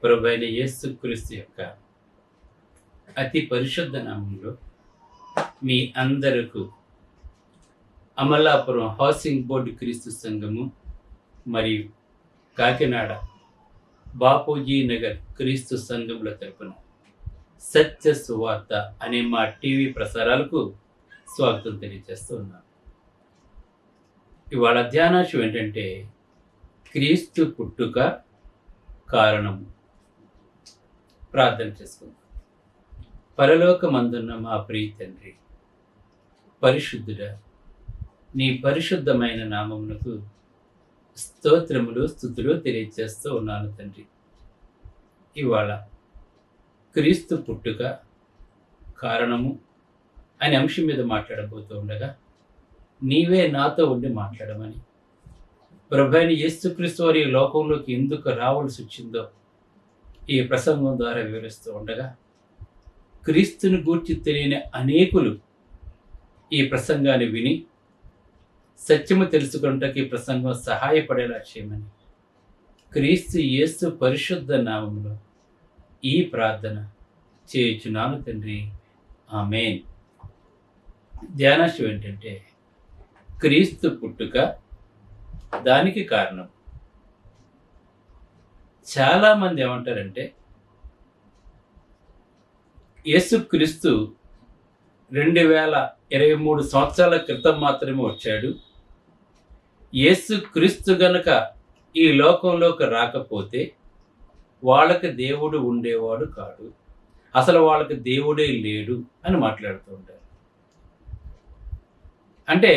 ప్రభువైన యేసుక్రీస్తు యొక్క అతి పరిశుద్ధ నామంలో మీ అందరకు అమలాపురం హౌసింగ్ బోర్డు క్రీస్తు సంఘము మరియు కాకినాడ బాపూజీ నగర్ క్రీస్తు సంఘముల తరపున సత్య సువార్త అనే మా టీవీ ప్రసారాలకు స్వాగతం తెలియజేస్తూ ఉన్నాను. ఇవాళ ధ్యానాంశం ఏంటంటే క్రీస్తు పుట్టుక కారణము. ప్రార్థన చేసుకుందాం. పరలోకమందున్న మా ప్రియ తండ్రి, పరిశుద్ధుడా, నీ పరిశుద్ధమైన నామమునకు స్తోత్రములు స్తుతులు తెలియజేస్తూ ఉన్నాను తండ్రి. ఇవాళ క్రీస్తు పుట్టుక కారణము అనే అంశం మీద మాట్లాడబోతూ ఉండగా నీవే నాతో ఉండి మాట్లాడమని, ప్రభువైన యేసుక్రీస్తు వారి లోకంలోకి ఎందుకు రావాల్సి వచ్చిందో ఈ ప్రసంగం ద్వారా వివరిస్తూ ఉండగా క్రీస్తుని గూర్చి తెలియని అనేకులు ఈ ప్రసంగాన్ని విని సత్యము తెలుసుకుంటకి ఈ ప్రసంగం సహాయపడేలా చేయమని క్రీస్తు యేసు పరిశుద్ధ నామములో ఈ ప్రార్థన చేయుచున్నాను తండ్రి, ఆమేన్. ధ్యానాంశం ఏంటంటే క్రీస్తు పుట్టుక, దానికి కారణం. చాలామంది ఏమంటారంటే యేసుక్రీస్తు 2023 సంవత్సరాల క్రితం మాత్రమే వచ్చాడు. యేసుక్రీస్తు గనుక ఈ లోకంలోకి రాకపోతే వాళ్ళకి దేవుడు ఉండేవాడు కాదు, అసలు వాళ్ళకి దేవుడే లేడు అని మాట్లాడుతూ ఉంటారు. అంటే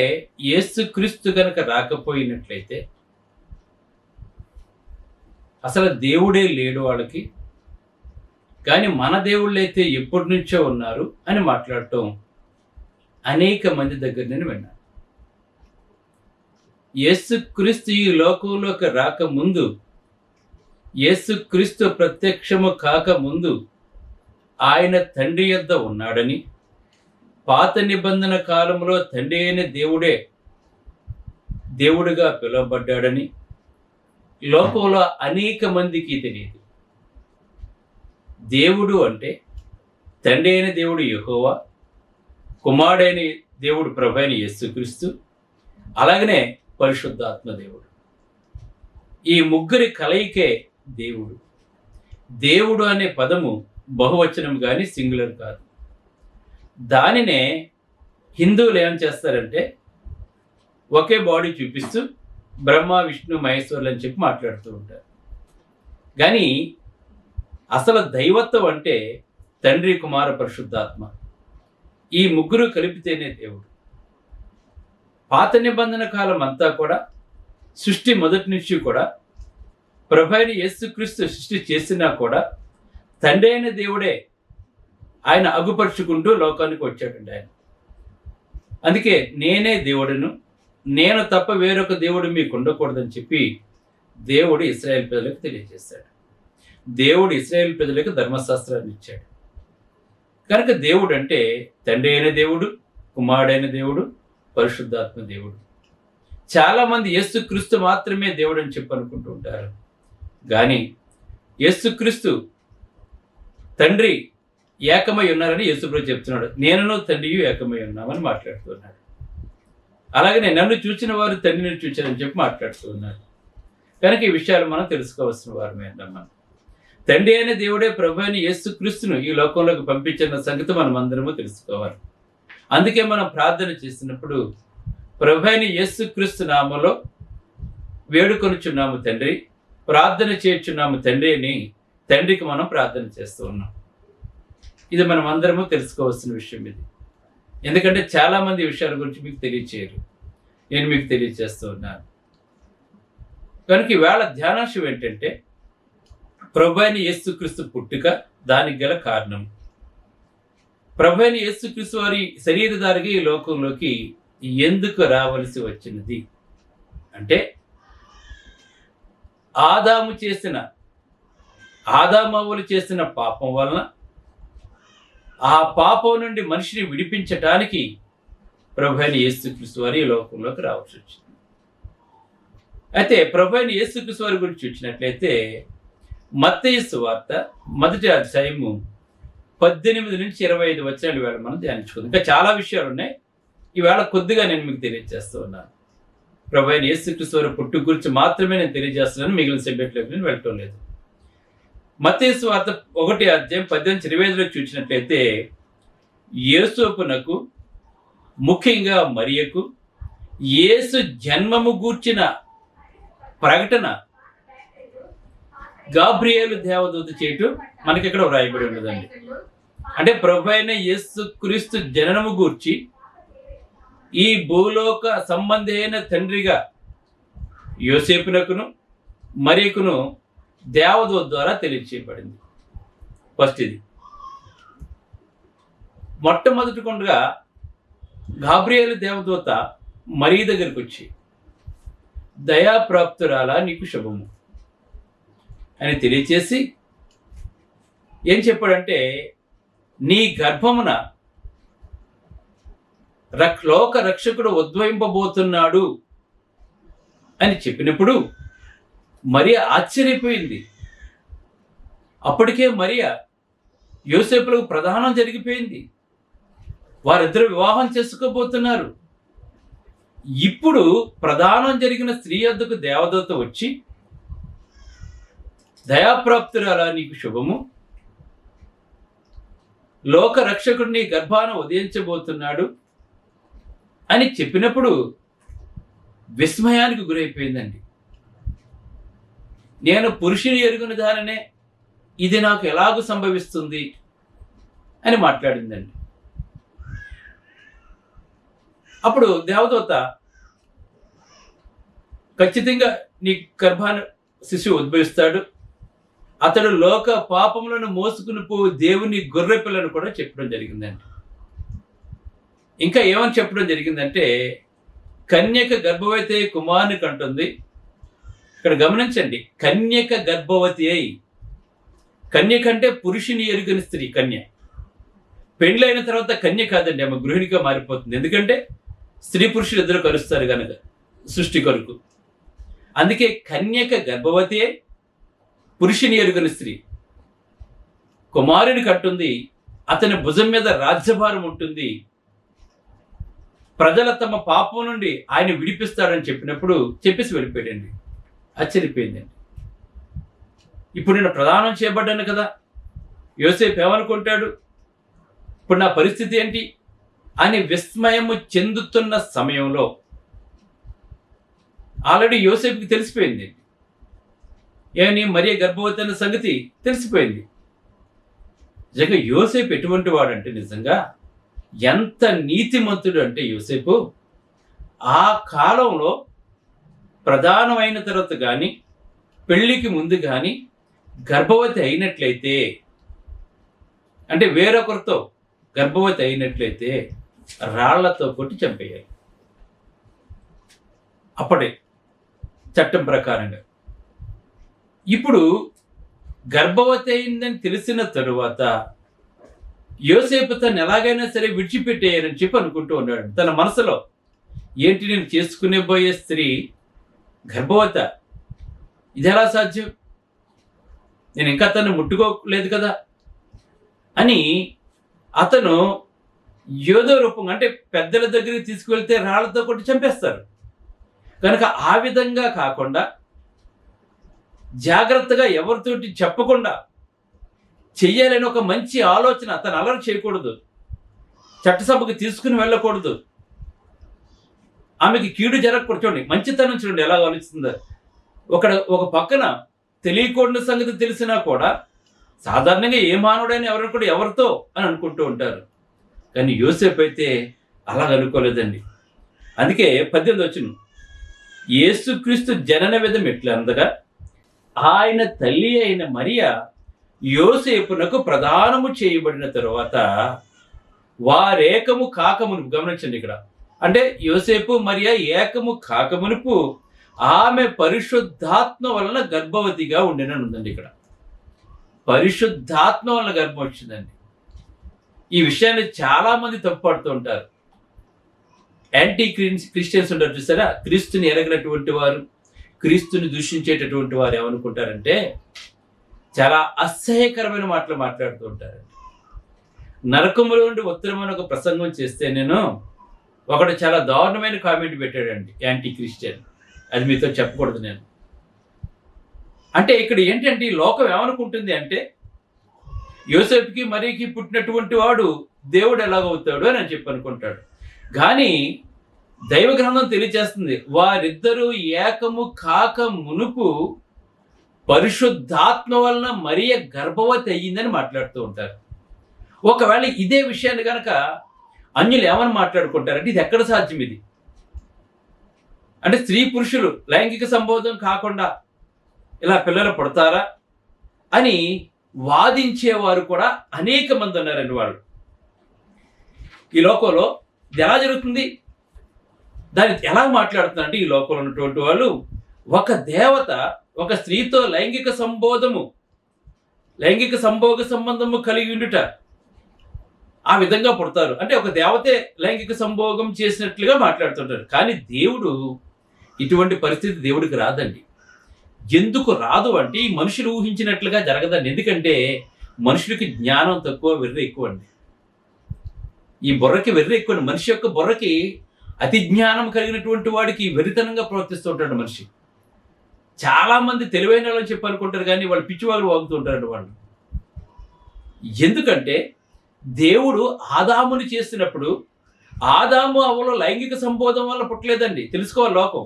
యేసుక్రీస్తు గనుక రాకపోయినట్లయితే అసలు దేవుడే లేడు వాళ్ళకి, కానీ మన దేవుళ్ళు అయితే ఎప్పటి నుంచో ఉన్నారు అని మాట్లాడటం అనేక మంది దగ్గర నేను విన్నాను. యేసుక్రీస్తు ఈ లోకంలోకి రాకముందు, యేసుక్రీస్తు ప్రత్యక్షము కాకముందు ఆయన తండ్రి యొద్ద ఉన్నాడని, పాత నిబంధన కాలంలో తండ్రి అయిన దేవుడే దేవుడిగా పిలువబడ్డాడని లోకంలో అనేక మందికి తెలియదు. దేవుడు అంటే తండ్రి అయిన దేవుడు యెహోవా, కుమారుడైన దేవుడు ప్రభువైన యేసుక్రీస్తు, అలాగనే పరిశుద్ధాత్మ దేవుడు. ఈ ముగ్గురి కలయికే దేవుడు. దేవుడు అనే పదము బహువచనం కానీ సింగులర్ కాదు. దానినే హిందువులు ఏం చేస్తారంటే ఒకే బాడీ చూపిస్తూ బ్రహ్మ విష్ణు మహేశ్వరులు అని చెప్పి మాట్లాడుతూ ఉంటారు. కానీ అసలు దైవత్వం అంటే తండ్రి కుమార పరిశుద్ధాత్మ, ఈ ముగ్గురు కలిపితేనే దేవుడు. పాత నిబంధన కాలం అంతా కూడా సృష్టి మొదటి నుంచి కూడా ప్రభువైన యేసుక్రీస్తు సృష్టి చేసినా కూడా తండ్రి అయిన దేవుడే ఆయన అగుపరుచుకుంటూ లోకానికి వచ్చాడండి ఆయన. అందుకే నేనే దేవుడును, నేను తప్ప వేరొక దేవుడు మీకు ఉండకూడదని చెప్పి దేవుడు ఇశ్రాయేల్ ప్రజలకు తెలియజేశాడు. దేవుడు ఇశ్రాయేల్ ప్రజలకు ధర్మశాస్త్రాన్ని ఇచ్చాడు. కనుక దేవుడు అంటే తండ్రి అయిన దేవుడు, కుమారుడైన దేవుడు, పరిశుద్ధాత్మ దేవుడు. చాలామంది యేసుక్రీస్తు మాత్రమే దేవుడు అని చెప్పి అనుకుంటూ ఉంటారు. కానీ యేసుక్రీస్తు తండ్రి ఏకమై ఉన్నారని యేసుప్రభు చెప్తున్నాడు. నేనును తండ్రియు ఏకమై ఉన్నామని మాట్లాడుతున్నాడు. అలాగనే నన్ను చూచిన వారు తండ్రిని చూచారని చెప్పి మాట్లాడుతూ ఉన్నారు. కనుక ఈ విషయాలు మనం తెలుసుకోవాల్సిన వారమే మనం. తండ్రి అయిన దేవుడే ప్రభువైన యేసుక్రీస్తును ఈ లోకంలోకి పంపించిన సంగతి మనం అందరము తెలుసుకోవాలి. అందుకే మనం ప్రార్థన చేసినప్పుడు ప్రభువైన యేసుక్రీస్తు నామములో వేడుకొనుచున్నాము తండ్రి, ప్రార్థన చేయుచున్నాము తండ్రి అని తండ్రికి మనం ప్రార్థన చేస్తూ ఉన్నాం. ఇది మనం అందరము తెలుసుకోవాల్సిన విషయం ఇది. ఎందుకంటే చాలామంది ఈ విషయాల గురించి మీకు తెలియచేయరు, నేను మీకు తెలియజేస్తూ ఉన్నాను. కనుక ఈవేళ ధ్యానాంశం ఏంటంటే ప్రభువైన యేసుక్రీస్తు పుట్టుక, దానికి గల కారణం. ప్రభువైన యేసుక్రీస్తు వారి శరీరధారిగా ఈ లోకంలోకి ఎందుకు రావలసి వచ్చినది అంటే ఆదామవ్వలు చేసిన పాపం వలన ఆ పాపం నుండి మనిషిని విడిపించటానికి ప్రభువైన యేసుక్రీస్తు వారి ఈ లోకంలోకి రావాల్సి వచ్చింది. అయితే ప్రభువైన యేసుక్రీస్తు వారి గురించి చూసినట్లయితే మత్తయి సువార్త 1వ అధ్యాయము 18 నుంచి 25 వచనాలు ఈవేళ మనం ధ్యానించుకుందాం. ఇంకా చాలా విషయాలు ఉన్నాయి. ఈవేళ కొద్దిగా నేను మీకు తెలియజేస్తూ ఉన్నాను. ప్రభువైన యేసుక్రీస్తు వారి పుట్టు గురించి మాత్రమే నేను తెలియజేస్తున్నాను. మిగిలిన సబ్జెక్టులోకి నేను వెళ్ళటం లేదు. మత్తయి సువార్త 1వ అధ్యాయం 18-25లో చూసినట్లయితే యోసేపునకు, ముఖ్యంగా మరియకు యేసు జన్మము గూర్చిన ప్రకటన గాబ్రియేలు దేవదూత చేయటం మనకి ఇక్కడ వ్రాయబడి ఉన్నదండి. అంటే ప్రభువైన యేసుక్రీస్తు జననము గూర్చి ఈ భూలోక సంబంధి అయిన తండ్రిగా యోసేపునకును మరియకును దేవదూత ద్వారా తెలియచేయబడింది. ఫస్ట్ ఇది మొట్టమొదటిగా గాబ్రియేలు దేవదూత మరియ దగ్గరికి వచ్చి దయాప్రాప్తురాలా నీకు శుభము అని తెలియచేసి ఏం చెప్పాడంటే, నీ గర్భమున లోక రక్షకుడు ఉద్భవింపబోతున్నాడు అని చెప్పినప్పుడు మరియ ఆశ్చర్యపోయింది. అప్పటికే మరియ యోసేపులకు ప్రదానం జరిగిపోయింది. వారిద్దరు వివాహం చేసుకోబోతున్నారు. ఇప్పుడు ప్రదానం జరిగిన స్త్రీ వద్దకు దేవదూత వచ్చి దయాప్రాప్తురాలా నీకు శుభము, లోక రక్షకుడు నీ గర్భాన ఉదయించబోతున్నాడు అని చెప్పినప్పుడు విస్మయానికి గురైపోయిందండి. నేను పురుషుని ఎరుగుని దాననే, ఇది నాకు ఎలాగూ సంభవిస్తుంది అని మాట్లాడిందండి. అప్పుడు దేవదూత ఖచ్చితంగా నీ గర్భాన శిశువు ఉద్భవిస్తాడు, అతడు లోక పాపములను మోసుకుని పోవు దేవుని గొర్రె పిల్లను కూడా చెప్పడం జరిగిందండి. ఇంకా ఏమని చెప్పడం జరిగిందంటే, కన్యక గర్భవతి అయి కుమారుని కంటుంది. ఇక్కడ గమనించండి, కన్యక గర్భవతి అయి, కన్యక అంటే పురుషుని ఎరుగని స్త్రీ కన్య. పెండ్లైన తర్వాత కన్య కాదండి, ఆమె గృహిణిగా మారిపోతుంది. ఎందుకంటే స్త్రీ పురుషులు ఇద్దరు కలుస్తారు కనుక సృష్టి కొరకు. అందుకే కన్యక గర్భవతి అయి పురుషుని ఎరుగని స్త్రీ కుమారుని కట్టుంది. అతని భుజం మీద రాజ్యభారం ఉంటుంది. ప్రజల తమ పాపం నుండి ఆయన విడిపిస్తాడని చెప్పినప్పుడు చెప్పేసి వెళ్ళిపోయాడండి. ఆశ్చర్యపోయిందండి. ఇప్పుడు నేను ప్రదానం చేయబడ్డాను కదా, యోసేపు ఏమనుకుంటాడు, ఇప్పుడు నా పరిస్థితి ఏంటి అని విస్మయము చెందుతున్న సమయంలో ఆల్రెడీ యోసేపుకి తెలిసిపోయింది. ఏమని, మరియ గర్భవతి అన్న సంగతి తెలిసిపోయింది. నిజంగా యోసేపు ఎటువంటి వాడంటే, నిజంగా ఎంత నీతిమంతుడు అంటే యోసేపు, ఆ కాలంలో ప్రధానమైన తర్వాత కానీ పెళ్లికి ముందు కానీ గర్భవతి అయినట్లయితే, అంటే వేరొకరితో గర్భవతి అయినట్లయితే రాళ్లతో కొట్టి చంపేయాలి. అప్పుడే చట్టం ప్రకారంగా. ఇప్పుడు గర్భవతి అయిందని తెలిసిన తరువాత యోసేపు తను ఎలాగైనా సరే విడిచిపెట్టేయాలని చెప్పి అనుకుంటూ ఉన్నాడు తన మనసులో. ఏంటి, నేను చేసుకునే పోయే స్త్రీ గర్భవత, ఇది ఎలా సాధ్యం, నేను ఇంకా తను ముట్టుకోలేదు కదా అని అతను ఏదో రూపంగా, అంటే పెద్దల దగ్గరికి తీసుకువెళ్తే రాళ్లతో కొట్టి చంపేస్తారు కనుక ఆ విధంగా కాకుండా జాగ్రత్తగా ఎవరితోటి చెప్పకుండా చెయ్యాలని ఒక మంచి ఆలోచన. అతను అలర్ట్ చేయకూడదు, చట్టసభకు తీసుకుని వెళ్ళకూడదు, ఆమెకి కీడు జరగకూడదు. చూడండి మంచితనం, చూడండి ఎలా ఆలోచిస్తుందో. ఒక పక్కన తెలియకూడని సంగతి తెలిసినా కూడా సాధారణంగా ఏ మానవుడైనా ఎవరైనా కూడా ఎవరితో అని అనుకుంటూ ఉంటారు. కానీ యోసేపు అయితే అలాగ అనుకోలేదండి. అందుకే 18 వచనం, యేసుక్రీస్తు జనన విధం ఎట్లా అందగా ఆయన తల్లి అయిన మరియ యోసేపునకు ప్రదానము చేయబడిన తరువాత వారేకము కాకమును, గమనించండి ఇక్కడ, అంటే యోసేపు మరియ ఏకము కాకమునుపు ఆమె పరిశుద్ధాత్మ వలన గర్భవతిగా ఉండేనని ఉందండి. ఇక్కడ పరిశుద్ధాత్మ వలన గర్భం వచ్చిందండి. ఈ విషయాన్ని చాలా మంది తప్పుపడుతూ ఉంటారు. యాంటీ క్రిస్టియన్స్ ఉంటారు చూసారా, క్రీస్తుని ఎరగినటువంటి వారు, క్రీస్తుని దూషించేటటువంటి వారు ఏమనుకుంటారంటే, చాలా అసహ్యకరమైన మాటలు మాట్లాడుతూ ఉంటారండి. నరకములో నుండి ఉత్తరమైన ఒక ప్రసంగం చేస్తే నేను ఒకడు చాలా దారుణమైన కామెంట్ పెట్టాడండి, యాంటీ క్రిస్టియన్. అది మీతో చెప్పకూడదు నేను. అంటే ఇక్కడ ఏంటంటే ఈ లోకం ఏమనుకుంటుంది అంటే యోసేపుకి మరీకి పుట్టినటువంటి వాడు దేవుడు ఎలాగవుతాడు అని చెప్పి అనుకుంటాడు. కానీ దైవ గ్రంథం తెలియజేస్తుంది వారిద్దరూ ఏకము కాక మునుపు పరిశుద్ధాత్మ వలన మరియ గర్భవతి అయ్యిందని మాట్లాడుతూ ఉంటారు. ఒకవేళ ఇదే విషయాన్ని కనుక అన్యులు ఏమని మాట్లాడుకుంటారంటే ఇది ఎక్కడ సాధ్యం? ఇది అంటే స్త్రీ పురుషులు లైంగిక సంబోధం కాకుండా ఇలా పిల్లలు పుడతారా అని వాదించేవారు కూడా అనేక మంది ఉన్నారండి. వాళ్ళు ఈ లోకంలో ఇది ఎలా జరుగుతుంది, దాన్ని ఎలా మాట్లాడుతున్నారంటే ఈ లోకంలో ఉన్నటువంటి వాళ్ళు ఒక దేవత ఒక స్త్రీతో లైంగిక సంభోగ సంబంధము కలిగి ఉండుట, ఆ విధంగా పుడతారు అంటే ఒక దేవతే లైంగిక సంభోగం చేసినట్లుగా మాట్లాడుతుంటారు. కానీ దేవుడు ఇటువంటి పరిస్థితి దేవుడికి రాదండి. ఎందుకు రాదు అంటే ఈ మనుషులు ఊహించినట్లుగా జరగదండి. ఎందుకంటే మనుషులకి జ్ఞానం తక్కువ, వెర్రి ఎక్కువ అండి. ఈ బుర్రకి వెర్రి ఎక్కువ. మనిషి యొక్క బుర్రకి అతి జ్ఞానం కలిగినటువంటి వాడికి వెర్రితనంగా ప్రవర్తిస్తూ ఉంటాడు మనిషి. చాలా మంది తెలివైన వాళ్ళని చెప్పి అనుకుంటారు, కానీ వాళ్ళు పిచ్చివాళ్ళు వాగుతూ ఉంటారు వాళ్ళు. ఎందుకంటే దేవుడు ఆదాముని చేసినప్పుడు ఆదాము అవ్వలో లైంగిక సంబోధం వల్ల పుట్టలేదండి. తెలుసుకోవాలి లోకం.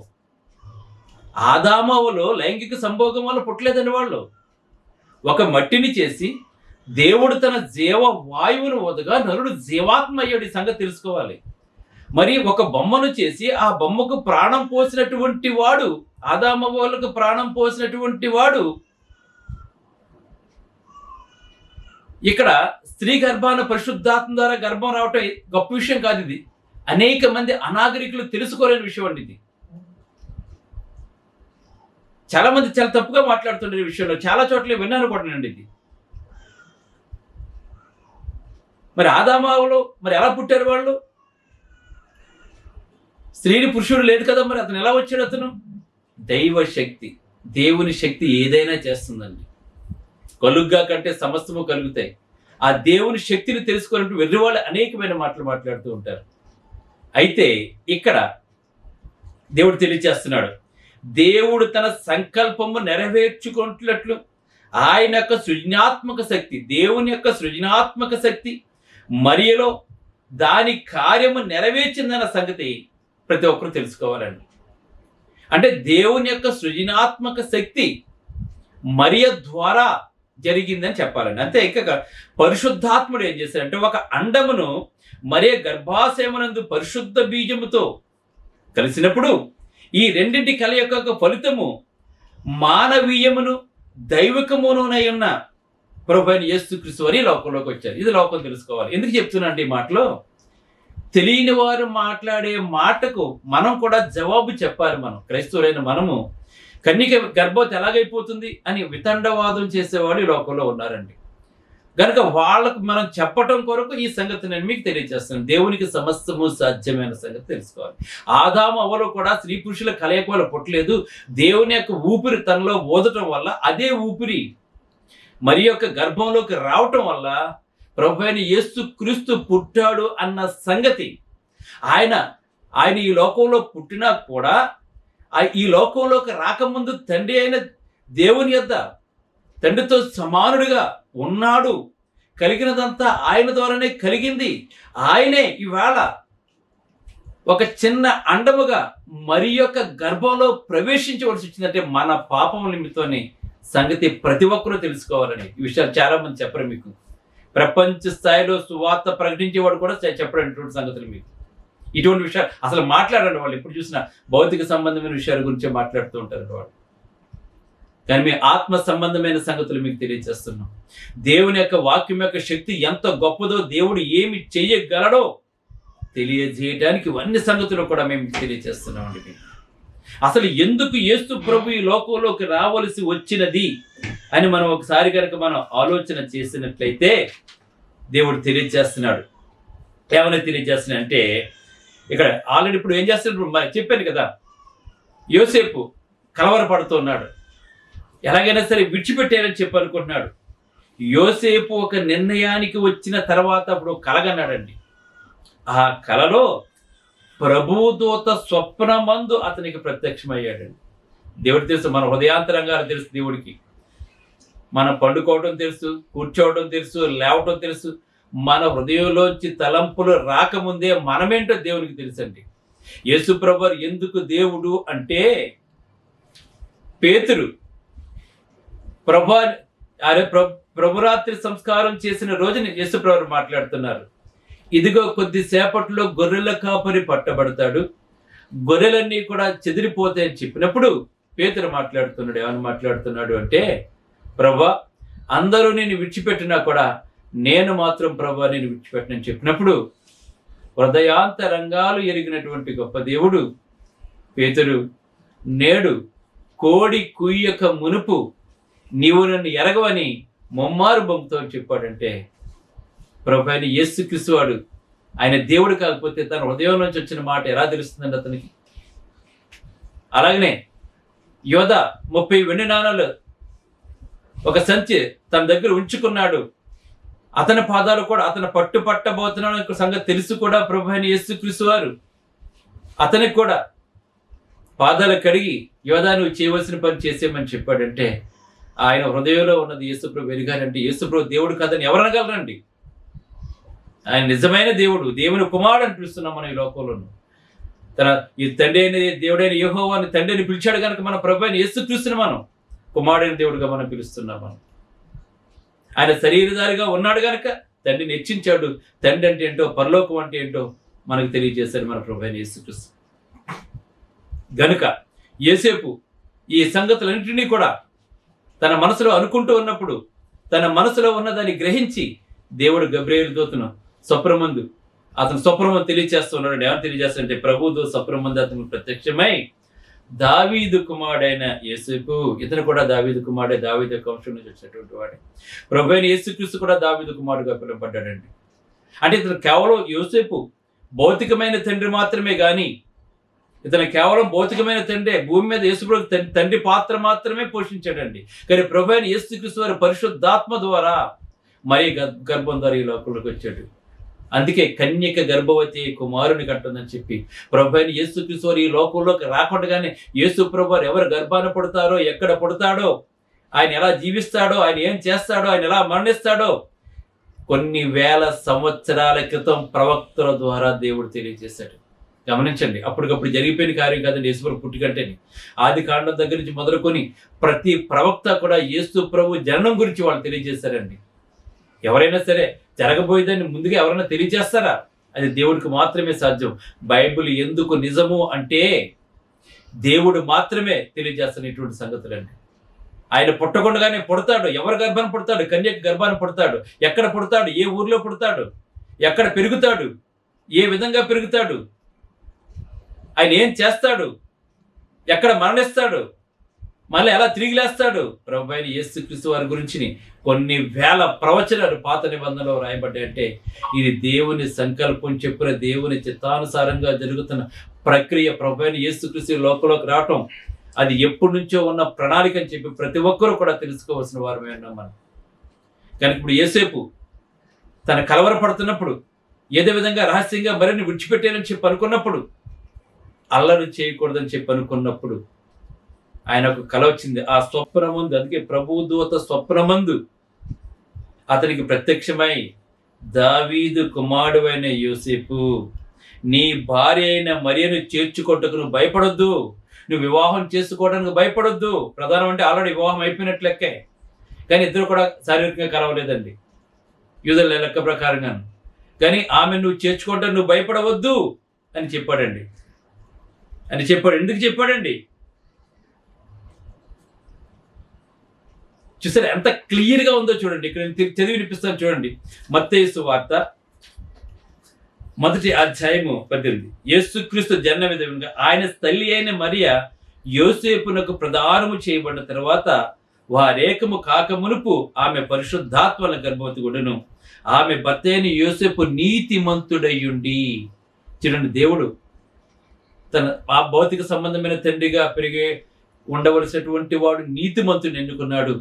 ఆదాము అవ్వలో లైంగిక సంభోగం వల్ల పుట్టలేదండి వాళ్ళు. ఒక మట్టిని చేసి దేవుడు తన జీవ వాయువును వదగా నరుడు జీవాత్మ అయ్యాడు. ఈ సంగతి తెలుసుకోవాలి. మరి ఒక బొమ్మను చేసి ఆ బొమ్మకు ప్రాణం పోసినటువంటి వాడు, ఆదాము అవ్వలకు ప్రాణం పోసినటువంటి వాడు ఇక్కడ స్త్రీ గర్భాన పరిశుద్ధాత్మ ద్వారా గర్భం రావటం గొప్ప విషయం కాదు. ఇది అనేక మంది అనాగరికులు తెలుసుకోలేని విషయం అండి. ఇది చాలా మంది చాలా తప్పుగా మాట్లాడుతుండే విషయంలో చాలా చోట్ల విన్నాను కూడా అండి. ఇది మరి ఆదామావులో మరి ఎలా పుట్టారు వాళ్ళు? స్త్రీని పురుషుడు లేదు కదా, మరి అతను ఎలా వచ్చాడు? అతను దైవ శక్తి, దేవుని శక్తి ఏదైనా చేస్తుందండి. కలుగ్గా కంటే సమస్తము కలుగుతాయి. ఆ దేవుని శక్తిని తెలుసుకున్నట్టు వెర్రివాళ్ళు అనేకమైన మాటలు మాట్లాడుతూ ఉంటారు. అయితే ఇక్కడ దేవుడు తెలియచేస్తున్నాడు, దేవుడు తన సంకల్పము నెరవేర్చుకుంటున్నట్లు ఆయన యొక్క సృజనాత్మక శక్తి, దేవుని యొక్క సృజనాత్మక శక్తి మరియలో దాని కార్యము నెరవేర్చిందన్న సంగతి ప్రతి ఒక్కరు తెలుసుకోవాలండి. అంటే దేవుని యొక్క సృజనాత్మక శక్తి మరియ ద్వారా జరిగిందని చెప్పాలండి. అంతే. ఇంకా పరిశుద్ధాత్ముడు ఏం చేశాడంటే ఒక అండమును మరియ గర్భాశయమునందు పరిశుద్ధ బీజముతో కలిసినప్పుడు ఈ రెండింటి కలయిక యొక్క ఫలితము మానవీయమును దైవికమునై ఉన్న ప్రభువైన యేసుక్రీస్తు వారు లోకంలోకి వచ్చారు. ఇది లోకం తెలుసుకోవాలి. ఎందుకు చెప్తున్నానండి ఈ మాటలో? తెలియని వారు మాట్లాడే మాటకు మనం కూడా జవాబు చెప్పాలి. మనం క్రైస్తవులైన మనము కన్యక గర్భవతి ఎలాగైపోతుంది అని వితండవాదం చేసేవాడు ఈ లోకంలో ఉన్నారండి. కనుక వాళ్ళకు మనం చెప్పటం కొరకు ఈ సంగతి నేను మీకు తెలియజేస్తాను. దేవునికి సమస్తము సాధ్యమైన సంగతి తెలుసుకోవాలి. ఆదాము అవ్వలో కూడా స్త్రీ పురుషుల కలయిక వల్ల పుట్టలేదు. దేవుని యొక్క ఊపిరి తనలో ఊదటం వల్ల అదే ఊపిరి మరి యొక్క గర్భంలోకి రావటం వల్ల ప్రభువైన యేసుక్రీస్తు పుట్టాడు అన్న సంగతి. ఆయన ఈ లోకంలో పుట్టినా కూడా ఈ లోకంలోకి రాకముందు తండ్రి అయిన దేవుని యొద్ద తండ్రితో సమానుడిగా ఉన్నాడు. కలిగినదంతా ఆయన ద్వారానే కలిగింది. ఆయనే ఇవాళ ఒక చిన్న అండముగా మరి యొక్క గర్భంలో ప్రవేశించవలసి వచ్చిందంటే మన పాపం నిమిత్తమని సంగతి ప్రతి ఒక్కరూ తెలుసుకోవాలని. ఈ విషయాలు చాలా మంది చెప్పరు మీకు. ప్రపంచ స్థాయిలో సువార్త ప్రకటించేవాడు కూడా చెప్పలేనటువంటి సంగతులు మీకు. ఇటువంటి విషయాలు అసలు మాట్లాడండి. వాళ్ళు ఎప్పుడు చూసినా భౌతిక సంబంధమైన విషయాల గురించే మాట్లాడుతూ ఉంటారు వాళ్ళు. కానీ మీ ఆత్మ సంబంధమైన సంగతులు మీకు తెలియజేస్తున్నాం. దేవుని యొక్క వాక్యం యొక్క శక్తి ఎంత గొప్పదో, దేవుడు ఏమి చేయగలడో తెలియజేయడానికి ఇవన్నీ సంగతులు కూడా మేము తెలియజేస్తున్నామండి మీకు. అసలు ఎందుకు యేసు ప్రభు ఈ లోకంలోకి రావలసి వచ్చినది అని మనం ఒకసారి కనుక మనం ఆలోచన చేసినట్లయితే దేవుడు తెలియజేస్తున్నాడు. ఏమైనా తెలియజేస్తున్నా అంటే ఇక్కడ ఆల్రెడీ ఇప్పుడు ఏం చేస్తున్నాడు చెప్పాను కదా, యోసేపు కలవరపడుతున్నాడు. ఎలాగైనా సరే విడిచిపెట్టారని చెప్పి అనుకుంటున్నాడు. యోసేపు ఒక నిర్ణయానికి వచ్చిన తర్వాత అప్పుడు కలగన్నాడండి. ఆ కలలో ప్రభుదూత స్వప్నమందు అతనికి ప్రత్యక్షమయ్యాడండి. దేవుడు తెలుసు, మన హృదయాంతరంగాలు తెలుసు దేవుడికి. మనం పండుకోవడం తెలుసు, కూర్చోవడం తెలుసు, లేవటం తెలుసు. మన హృదయంలోంచి తలంపులు రాకముందే మనమేంటో దేవునికి తెలుసండి. యేసు ప్రభువు ఎందుకు దేవుడు అంటే, పేతురు ప్రభురాత్రి సంస్కారం చేసిన రోజుని యేసు ప్రభువు మాట్లాడుతున్నారు. ఇదిగో కొద్దిసేపట్లో గొర్రెల కాపరి పట్టబడతాడు, గొర్రెలన్నీ కూడా చెదిరిపోతాయని చెప్పినప్పుడు పేతురు మాట్లాడుతున్నాడు. ఏమని మాట్లాడుతున్నాడు అంటే, ప్రభా అందరూ నేను విడిచిపెట్టినా కూడా నేను మాత్రం ప్రభా నేను విడిచిపెట్టనని చెప్పినప్పుడు హృదయాంతరంగాలు ఎరిగినటువంటి గొప్ప దేవుడు పేతురు, నేడు కోడి కుయ్యక మునుపు నీవు నన్ను ఎరగవని ముమ్మారు బొమ్మతో చెప్పాడంటే, ప్రభు అయిన యేసుక్రీస్తు వాడు ఆయన దేవుడు కాకపోతే తన హృదయం నుంచి వచ్చిన మాట ఎలా తెలుస్తుందండి అతనికి? అలాగనే యోధ 30 వెండి నాణాలు ఒక సంచి తన దగ్గర ఉంచుకున్నాడు. అతని పాదాలు కూడా అతను పట్టబోతున్నాడు సంగతి తెలుసు కూడా ప్రభు అయిన యేసుక్రీస్తు వారు అతనికి కూడా పాదాలు కడిగి యోధా నువ్వు చేయవలసిన పని చేసేమని చెప్పాడంటే, ఆయన హృదయంలో ఉన్నది యేసుప్రభు ఎరిగారంటే యేసుప్రభు దేవుడు కాదని ఎవరు అనగలరండి? ఆయన నిజమైన దేవుడు, దేవుని కుమారుడు అని పిలుస్తున్నాం మనం ఈ లోకంలోను. ఈ తండ్రి అయిన దేవుడైన యెహోవాని తండ్రిని పిలిచాడు కనుక మన ప్రభు అయిన యేసుక్రీస్తుని మనం కుమారుడైన దేవుడిగా మనం పిలుస్తున్నాం. మనం ఆయన శరీరధారిగా ఉన్నాడు కనుక తండ్రిని హెచ్చించాడు. తండ్రి అంటే ఏంటో, పరలోకం అంటే ఏంటో మనకు తెలియజేశాడు మన ప్రభు అయిన యేసుక్రీస్తు. గనుక యోసేపు ఈ సంగతులన్నింటినీ కూడా తన మనసులో అనుకుంటూ ఉన్నప్పుడు, తన మనసులో ఉన్నదాన్ని గ్రహించి దేవుడు గబ్రియేలు దూతను స్వప్నమందు అతను స్వప్నమందు తెలియజేస్తున్నాడు. ఏమని తెలియజేస్తాడంటే, ప్రభువు స్వప్నమందు అతను ప్రత్యక్షమై దావీదు కుమారుడైన యేసేపు, ఇతను కూడా దావీదు కుమారుడే, దావీదు యొక్క వంశం నుంచి వచ్చినటువంటి వాడే. ప్రభు అయిన యేసుక్రీస్తు కూడా దావీదు కుమారుడుగా పిలువబడ్డాడండి. అంటే ఇతను కేవలం యోసేపు భౌతికమైన తండ్రి మాత్రమే కానీ, ఇతను కేవలం భౌతికమైన తండ్రి, భూమి మీద యేసుప్రభు తండ్రి పాత్ర మాత్రమే పోషించాడండి. కానీ ప్రభు అయిన యేసుక్రీస్తు వారి పరిశుద్ధాత్మ ద్వారా మరి గర్భం ద్వారా ఈ లోకంలోకి వచ్చాడు. అందుకే కన్యక గర్భవతి కుమారుని కంటుందని చెప్పి ప్రభు అయిన యేసుక్రీస్తు వారు ఈ లోకంలోకి రాకుండానే యేసు ప్రభు వారు ఎవరు గర్భాన పుడతారో, ఎక్కడ పుడతాడో, ఆయన ఎలా జీవిస్తాడో, ఆయన ఏం చేస్తాడో, ఆయన ఎలా మరణిస్తాడో కొన్ని వేల సంవత్సరాల క్రితం ప్రవక్తల ద్వారా దేవుడు తెలియజేశాడు. గమనించండి, అప్పటికప్పుడు జరిగిపోయిన కార్యం కాదండి యేసుప్రభు పుట్టికంటేని. ఆది కాండం దగ్గర నుంచి మొదలుకొని ప్రతి ప్రవక్త కూడా యేసు ప్రభు జననం గురించి వాళ్ళు తెలియజేశారండి. ఎవరైనా సరే జరగబోయేదాన్ని ముందుగా ఎవరైనా తెలియజేస్తారా? అది దేవుడికి మాత్రమే సాధ్యం. బైబిల్ ఎందుకు నిజము అంటే దేవుడు మాత్రమే తెలియజేస్తున్నటువంటి సంగతులండి. ఆయన పుట్టకుండానే పుడతాడు. ఎవరి గర్భాన పుడతాడు? కన్యక గర్భాన పుడతాడు. ఎక్కడ పుడతాడు? ఏ ఊర్లో పుడతాడు? ఎక్కడ పెరుగుతాడు? ఏ విధంగా పెరుగుతాడు? ఆయన ఏం చేస్తాడు? ఎక్కడ మరణిస్తాడు? మళ్ళీ ఎలా తిరిగి లేస్తాడు? ప్రభు అయిన యేసుక్రీస్తు వారి గురించి కొన్ని వేల ప్రవచనాలు పాత నిబంధనలో రాయబడ్డాయంటే ఇది దేవుని సంకల్పం చెప్పిన, దేవుని చిత్తానుసారంగా జరుగుతున్న ప్రక్రియ. ప్రభు అయిన యేసుక్రీస్తు లోకంలోకి రావటం అది ఎప్పటి నుంచో ఉన్న ప్రణాళిక అని చెప్పి ప్రతి ఒక్కరూ కూడా తెలుసుకోవాల్సిన వారమే ఉన్నాం మనం. కానీ ఇప్పుడు యోసేపు తన కలవరపడుతున్నప్పుడు, ఏదో విధంగా రహస్యంగా మరిన్ని విడిచిపెట్టానని చెప్పి అనుకున్నప్పుడు, అల్లరి చేయకూడదని చెప్పి అనుకున్నప్పుడు ఆయన ఒక కల వచ్చింది. ఆ స్వప్నమందు, అందుకే ప్రభువు దూత స్వప్నమందు అతనికి ప్రత్యక్షమై, దావీదు కుమారుడైన యోసేపు, నీ భార్య అయిన మరియను చేర్చుకోవటకు నువ్వు భయపడొద్దు, నువ్వు వివాహం చేసుకోవడానికి భయపడొద్దు. ప్రధానం అంటే ఆల్రెడీ వివాహం అయిపోయినట్లు లెక్కే, కానీ ఇద్దరు కూడా శారీరకంగా కలవలేదండి యూదుల లెక్క ప్రకారంగా. కానీ ఆమె నువ్వు చేర్చుకోవడానికి నువ్వు భయపడవద్దు అని చెప్పాడండి. ఎందుకు చెప్పాడండి? చూసారా ఎంత క్లియర్గా ఉందో చూడండి. ఇక్కడ నేను చదివి వినిపిస్తాను చూడండి. మత్తయి సువార్త 1వ అధ్యాయము 18. యేసుక్రీస్తు జనన విధంగా ఆయన తల్లి అయిన మరియ యోసేపునకు ప్రదానము చేయబడిన తర్వాత వారేకము కాకమునుపు ఆమె పరిశుద్ధాత్మల గర్భవతి గుడును. ఆమె భర్త అయిన యోసేపు నీతిమంతుడయ్యుండి. చూడండి, దేవుడు తన ఆ భౌతిక సంబంధమైన తండ్రిగా పెరిగే ఉండవలసినటువంటి వాడు నీతిమంతుని ఎన్నుకున్నాడు.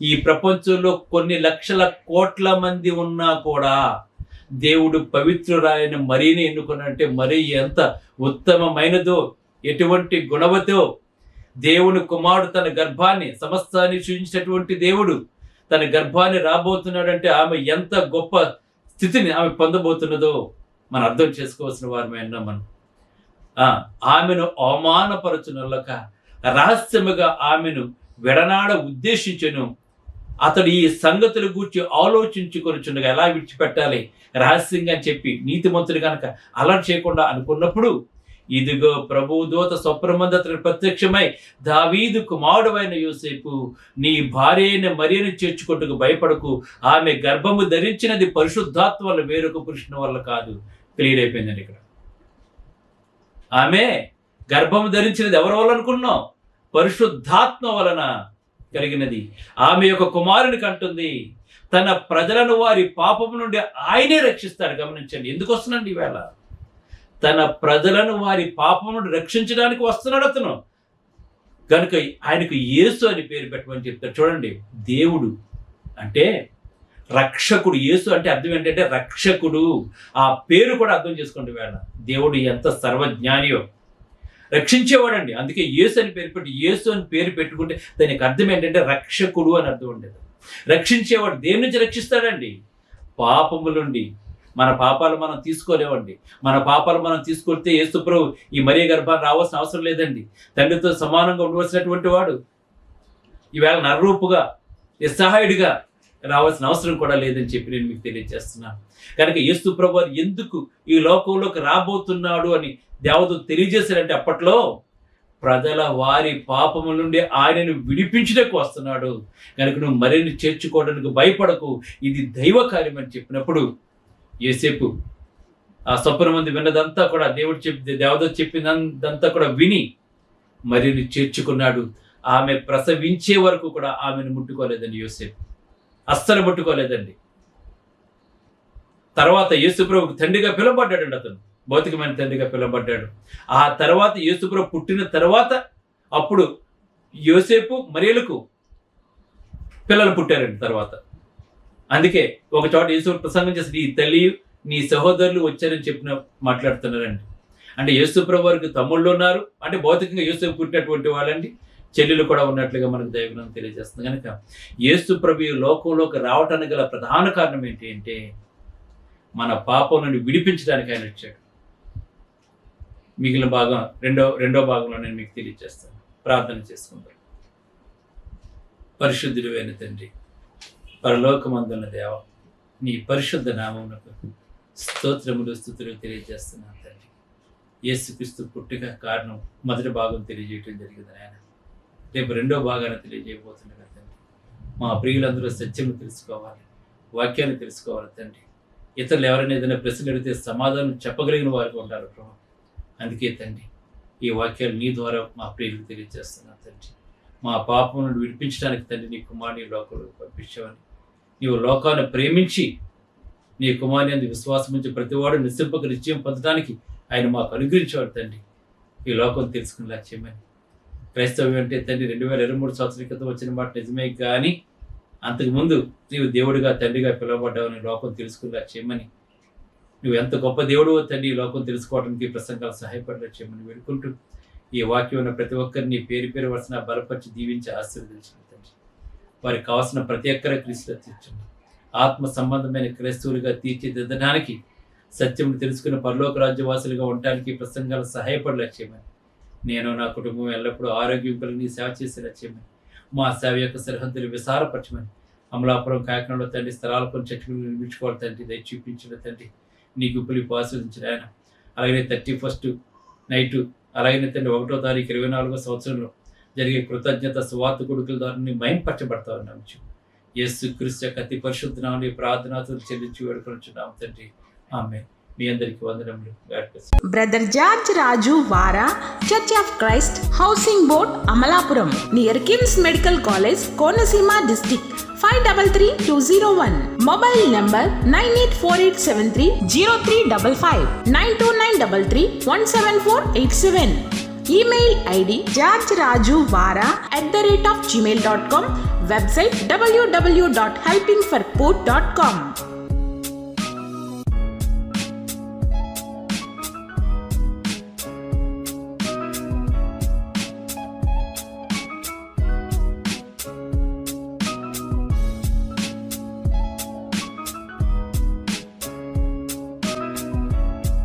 ఈ ప్రపంచంలో కొన్ని లక్షల కోట్ల మంది ఉన్నా కూడా దేవుడు పవిత్రురాయన మరీని ఎన్నుకున్నాడంటే మరీ ఎంత ఉత్తమమైనదో, ఎటువంటి గుణవతో. దేవుని కుమారుడు తన గర్భాన్ని, సమస్తాన్ని సృజించినటువంటి దేవుడు తన గర్భాన్ని రాబోతున్నాడంటే ఆమె ఎంత గొప్ప స్థితిని ఆమె పొందబోతున్నదో మనం అర్థం చేసుకోవాల్సిన వారమైనా మనం. ఆమెను అవమానపరచునొల్లక రహస్యముగా ఆమెను విడనాడ ఉద్దేశించెను. అతడు ఈ సంగతుల గూర్చి ఆలోచించుకొనిచుండగా ఎలా విడిచిపెట్టాలి రహస్యంగా అని చెప్పి నీతిమంతుడు కనుక అలా చేయకుండా అనుకున్నప్పుడు, ఇదిగో ప్రభువు దూత స్వప్నమందు అతనికి ప్రత్యక్షమై, దావీదు కుమారుడైన యోసేపు, నీ భార్య అయిన మరియను చేర్చుకొట్టుకు భయపడకు, ఆమె గర్భము ధరించినది పరిశుద్ధాత్మ వల్ల, వేరొక పురుషుని వల్ల కాదు. క్లియర్ అయిపోయిందండి ఇక్కడ. ఆమె గర్భము ధరించినది ఎవరి వల్ల అనుకున్నాం? పరిశుద్ధాత్మ వలన కలిగినది. ఆమె యొక్క కుమారుని కంటుంది. తన ప్రజలను వారి పాపము నుండి ఆయనే రక్షిస్తాడు. గమనించండి, ఎందుకు వస్తున్నాడు ఈవేళ? తన ప్రజలను వారి పాపం నుండి రక్షించడానికి వస్తున్నాడు అతను. కనుక ఆయనకు యేసు అని పేరు పెట్టమని చెప్తారు. చూడండి, దేవుడు అంటే రక్షకుడు. యేసు అంటే అర్థం ఏంటంటే రక్షకుడు. ఆ పేరు కూడా అర్థం చేసుకోండి వేళ. దేవుడు ఎంత సర్వజ్ఞానియో, రక్షించేవాడండి. అందుకే యేసు అని పేరు పెట్టి, యేసు అని పేరు పెట్టుకుంటే దానికి అర్థం ఏంటంటే రక్షకుడు అని అర్థం ఉండేది. రక్షించేవాడు. దేని నుంచి రక్షిస్తాడండి? పాపముల నుండి. మన పాపాలు మనం తీసుకోలేవండి. మన పాపాలు మనం తీసుకొస్తే యేసు ప్రభు ఈ మరియ గర్భాన్ని రావాల్సిన అవసరం లేదండి. తండ్రితో సమానంగా ఉండవలసినటువంటి వాడు ఈవేళ నరరూపుగా, నిస్సహాయుడిగా రావాల్సిన అవసరం కూడా లేదని చెప్పి నేను మీకు తెలియజేస్తున్నాను. కనుక యేసు ప్రభు ఎందుకు ఈ లోకంలోకి రాబోతున్నాడు అని దేవదూత తెలియజేశారంటే, అప్పట్లో ప్రజల వారి పాపముల నుండి ఆయనను విడిపించడానికి వస్తున్నాడు. కనుక నువ్వు మరిన్ని చేర్చుకోవడానికి భయపడకు, ఇది దైవ కార్యం అని చెప్పినప్పుడు యోసేపు ఆ స్వప్నమందు విన్నదంతా కూడా దేవదూత చెప్పినంతా కూడా విని మరిన్ని చేర్చుకున్నాడు. ఆమె ప్రసవించే వరకు కూడా ఆమెను ముట్టుకోలేదండి యోసేపు, అస్సలు ముట్టుకోలేదండి. తర్వాత యేసుప్రభుకు తండ్రిగా పిలువబడ్డాడండి. అతను భౌతికమైన తండ్రిగా పిలువబడ్డాడు. ఆ తర్వాత యేసుప్రభు పుట్టిన తర్వాత అప్పుడు యోసేపు మరియలకు పిల్లలు పుట్టారండి తర్వాత. అందుకే ఒక చోట యేసు ప్రసంగం చేసి, నీ తల్లి నీ సహోదరులు వచ్చారని చెప్పిన మాట్లాడుతున్నారండి. అంటే యేసుప్రభు వారికి తమ్ముళ్ళు ఉన్నారు అంటే భౌతికంగా యేసు పుట్టినటువంటి వాళ్ళండి, చెల్లెలు కూడా ఉన్నట్లుగా మనకు దైవజ్ఞానం తెలియజేస్తుంది. కనుక యేసుప్రభు లోకంలోకి రావటానికి గల ప్రధాన కారణం ఏంటి అంటే, మన పాపం నుండి విడిపించడానికి ఆయన వచ్చాడు. మిగిలిన భాగం రెండో భాగంలో నేను మీకు తెలియజేస్తాను. ప్రార్థన చేసుకుంటాను. పరిశుద్ధుడు అయిన తండ్రి, పరలోకమందున్న దేవ, నీ పరిశుద్ధ నామమునకు స్తోత్రములు స్తుతులు తెలియజేస్తున్నాను తండ్రి. యేసుక్రీస్తు పుట్టుక కారణం మొదటి భాగం తెలియజేయటం జరిగింది ఆయన. రేపు రెండో భాగాన్ని తెలియజేయబోతుండగా తండ్రి, మా ప్రియులందరూ సత్యము తెలుసుకోవాలి, వాక్యాన్ని తెలుసుకోవాలి తండ్రి. ఇతరులు ఎవరైనా ఏదైనా ప్రశ్నలు అడిగితే సమాధానం చెప్పగలిగిన వారికి ఉండాలి ప్రభు. అందుకే తండ్రి ఈ వాక్యాలు నీ ద్వారా మా ప్రియులకు తెలియజేస్తున్నాను తండ్రి. మా పాపం నుండి విడిపించడానికి తండ్రి నీ కుమారుని లోకంలోకి పంపించావని, నీవు లోకాన్ని ప్రేమించి నీ కుమారుని అందు విశ్వాసం ఉంచి ప్రతివాడు నిశ్చింపక నిశ్చయం పొందడానికి ఆయన మాకు అనుగ్రహించేవాడు తండ్రి. ఈ లోకం తెలుసుకునేలా చేయమని. క్రైస్తవ్యం అంటే తండ్రి 2023 సంవత్సరాల క్రితం వచ్చిన మాట నిజమే, కానీ అంతకుముందు నీవు దేవుడిగా తండ్రిగా పిలువబడ్డావని లోకం తెలుసుకునేలా చేయమని, నువ్వు ఎంత గొప్ప దేవుడు తండ్రి ఈ లోకం తెలుసుకోవడానికి ప్రసంగాలు సహాయపడేలా చేయమని వేడుకుంటూ, ఈ వాక్యం ఉన్న ప్రతి ఒక్కరిని పేరు పేరు వరుసన బలపరిచి దీవించి ఆశీర్వదించిన తండ్రి. వారికి కావాల్సిన ప్రతి ఒక్కరి క్రీస్తులో తీర్చండి. ఆత్మ సంబంధమైన క్రైస్తవులుగా తీర్చిదిద్దడానికి, సత్యమును తెలుసుకున్న పరలోక రాజ్యవాసులుగా ఉండటానికి ప్రసంగాలు సహాయపడేలా చేయమని, నేను నా కుటుంబం ఎల్లప్పుడూ ఆరోగ్యం కలిగి సేవ చేసేలా చేయమని, మా సేవ యొక్క సరిహద్దులు విశాలపరచమని, అమలాపురం కాకినాడలో తండ్రి స్థలాలు కొన్ని చెట్లు నిర్మించుకోవాలి తండ్రి, దయ చూపించిన తండ్రి, నీ గుప్పులు ఆస్వాదించిన ఆయన. అలాగే 31st నైటు, అలాగే తండ్రి 1వ తారీఖు 24వ సంవత్సరంలో జరిగే కృతజ్ఞత సువార్త కొడుకుల ద్వారా మహింపరచబడతా ఉన్నాము. యేసుక్రీస్తు యొక్క అతి పరిశుద్ధ నామములో ప్రార్థనలు చెల్లించి వేడుకొనుచున్నాము తండ్రి. ఆమేన్. మీ అందరికీ వందనములు. బ్రదర్ జార్జ్ రాజు వారా, church of Christ, housing board, Amalapuram, near KIMS medical college, Konaseema district, 533201. Mobile number 9848730355, 92933 17487. Email ID georgerajuvara@gmail.com, website www.helpingforpoor.com.